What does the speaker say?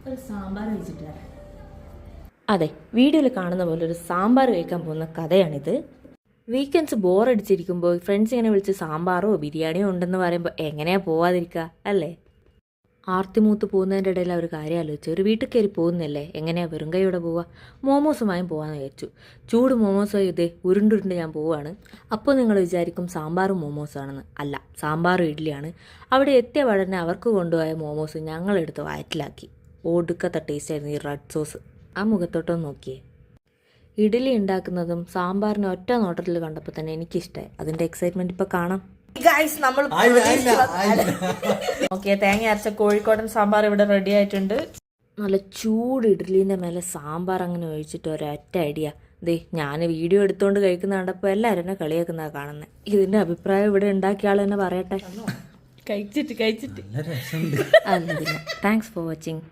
ഒരു സാമ്പാർ കഴിച്ചിട്ട് വരാം. അതെ, വീഡിയോയിൽ കാണുന്ന പോലെ ഒരു സാമ്പാർ കഴിക്കാൻ പോകുന്ന കഥയാണിത്. വീക്കെൻഡ്സ് ബോറടിച്ചിരിക്കുമ്പോൾ ഫ്രണ്ട്സ് ഇങ്ങനെ വിളിച്ച് സാമ്പാറോ ബിരിയാണിയോ ഉണ്ടെന്ന് പറയുമ്പോൾ എങ്ങനെയാ പോവാതിരിക്കുക അല്ലേ? ആർത്തിമൂത്ത് പോകുന്നതിൻ്റെ ഇടയിൽ അവർ കാര്യം ആലോചിച്ചു. ഒരു വീട്ടിൽ കയറി പോകുന്നല്ലേ, എങ്ങനെയാണ് വെറും കൈയോടെ പോവുക? മോമോസുമായും പോകാമെന്ന് വിചാരിച്ചു. ചൂട് മോമോസോ ഇതേ ഉരുണ്ടുരുണ്ട് ഞാൻ പോവുകയാണ്. അപ്പോൾ നിങ്ങൾ വിചാരിക്കും സാമ്പാറും മോമോസാണെന്ന്. അല്ല, സാമ്പാറും ഇഡ്ഡലിയാണ്. അവിടെ എത്തിയ വടനെ അവർക്ക് കൊണ്ടുപോയ മോമോസ് ഞങ്ങളെടുത്ത് വയറ്റിലാക്കി. ഒടുക്കത്തെ ടേസ്റ്റായിരുന്നു ഈ റെഡ് സോസ്. ആ മുഖത്തോട്ടൊന്ന് നോക്കിയേ. ഇഡ്ഡലി ഉണ്ടാക്കുന്നതും സാമ്പാറിനെ ഒറ്റ നോട്ടത്തിൽ കണ്ടപ്പോൾ തന്നെ എനിക്കിഷ്ടമായി. അതിൻ്റെ എക്സൈറ്റ്മെൻറ്റ് ഇപ്പോൾ കാണാം. നമ്മൾ ഓക്കെ, തേങ്ങ അരച്ച കോഴിക്കോടൻ സാമ്പാർ ഇവിടെ റെഡി ആയിട്ടുണ്ട്. നല്ല ചൂട് ഇഡ്ഡലീൻ്റെ മേലെ സാമ്പാർ അങ്ങനെ ഒഴിച്ചിട്ട് ഒരൊറ്റ ഐഡിയ. ദേ, ഞാൻ വീഡിയോ എടുത്തുകൊണ്ട് കഴിക്കുന്ന കണ്ടപ്പോൾ എല്ലാവരും എന്നെ കളിയാക്കുന്നതാണ് കാണുന്നത്. ഇതിൻ്റെ അഭിപ്രായം ഇവിടെ ഉണ്ടാക്കിയ ആൾ തന്നെ പറയട്ടെ. കഴിച്ചിട്ട് അല്ല, താങ്ക്സ് ഫോർ വാച്ചിങ്.